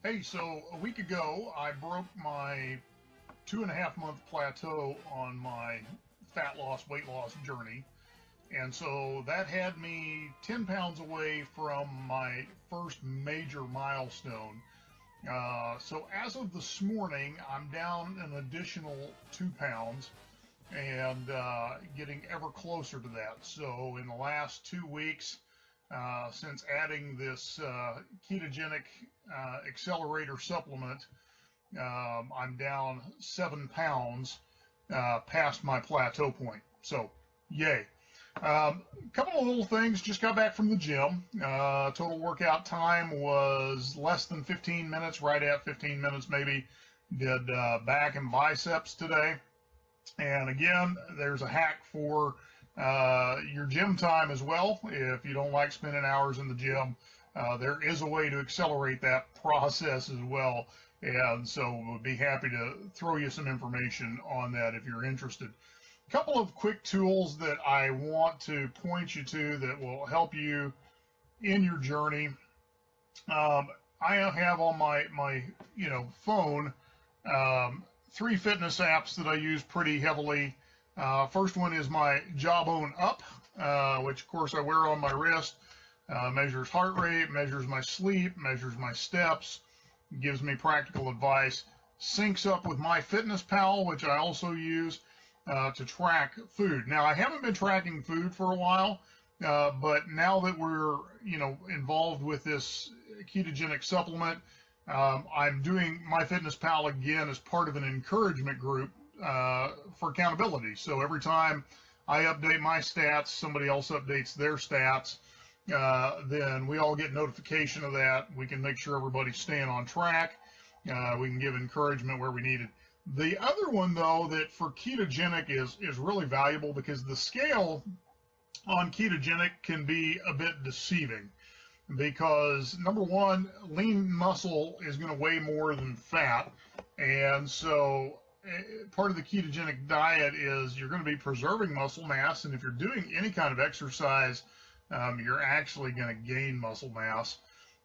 Hey, so a week ago, I broke my 2.5 month plateau on my fat loss, weight loss journey. And so that had me 10 pounds away from my first major milestone. So as of this morning, I'm down an additional 2 pounds and getting ever closer to that. So in the last 2 weeks, since adding this ketogenic accelerator supplement, I'm down 7 pounds past my plateau point. So, yay. Couple of little things. Just got back from the gym. Total workout time was less than 15 minutes, right at 15 minutes maybe. Did back and biceps today. And again, there's a hack for your gym time as well. If you don't like spending hours in the gym, there is a way to accelerate that process as well. And so we'll be happy to throw you some information on that if you're interested. A couple of quick tools that I want to point you to that will help you in your journey. I have on my phone 3 fitness apps that I use pretty heavily. First one is my Jawbone Up, which of course I wear on my wrist. Measures heart rate, measures my sleep, measures my steps, gives me practical advice. Syncs up with MyFitnessPal, which I also use to track food. Now, I haven't been tracking food for a while, but now that we're involved with this ketogenic supplement, I'm doing MyFitnessPal again as part of an encouragement group for accountability. So every time I update my stats, somebody else updates their stats, then we all get notification of that. We can make sure everybody's staying on track. We can give encouragement where we need it. The other one, though, that for ketogenic is really valuable because the scale on ketogenic can be a bit deceiving. Because number one, lean muscle is going to weigh more than fat, and so part of the ketogenic diet is you're going to be preserving muscle mass, and if you're doing any kind of exercise, you're actually going to gain muscle mass,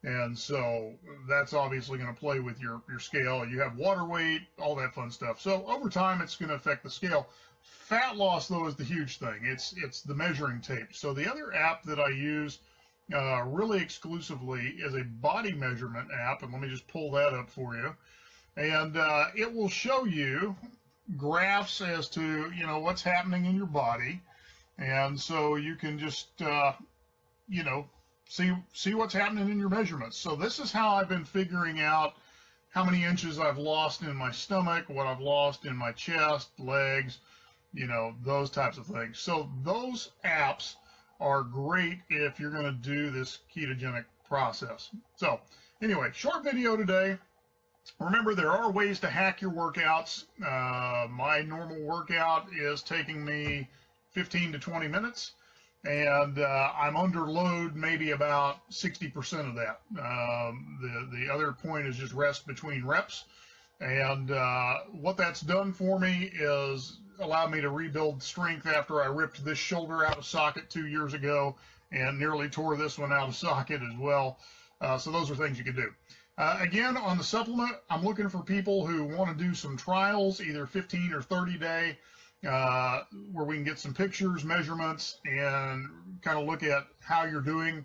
and so that's obviously going to play with your scale. You have water weight, all that fun stuff. So over time, it's going to affect the scale. Fat loss, though, is the huge thing. It's the measuring tape. So the other app that I use really exclusively is a body measurement app, and let me just pull that up for you. And it will show you graphs as to what's happening in your body, and so you can just see what's happening in your measurements. So this is how I've been figuring out how many inches I've lost in my stomach, what I've lost in my chest, legs, those types of things. So those apps are great if you're going to do this ketogenic process. So anyway, short video today. Remember, there are ways to hack your workouts. My normal workout is taking me 15 to 20 minutes, and I'm under load maybe about 60% of that. The other point is just rest between reps, and what that's done for me is allowed me to rebuild strength after I ripped this shoulder out of socket 2 years ago and nearly tore this one out of socket as well. So those are things you can do. Again, on the supplement, I'm looking for people who want to do some trials, either 15 or 30 day, where we can get some pictures, measurements, and kind of look at how you're doing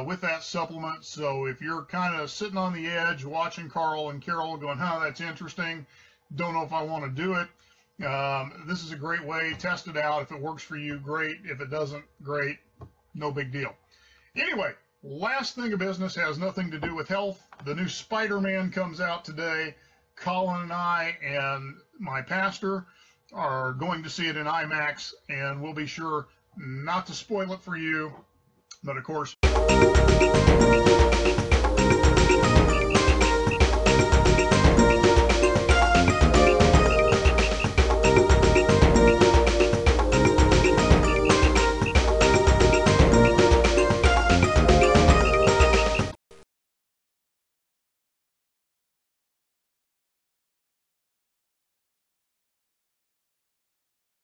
with that supplement. So if you're kind of sitting on the edge watching Carl and Carol going, that's interesting, don't know if I want to do it, this is a great way. Test it out. If it works for you, great. If it doesn't, great. No big deal. Anyway, last thing of business has nothing to do with health. The new Spider-Man comes out today. Colin and I and my pastor are going to see it in IMAX, and we'll be sure not to spoil it for you. But of course,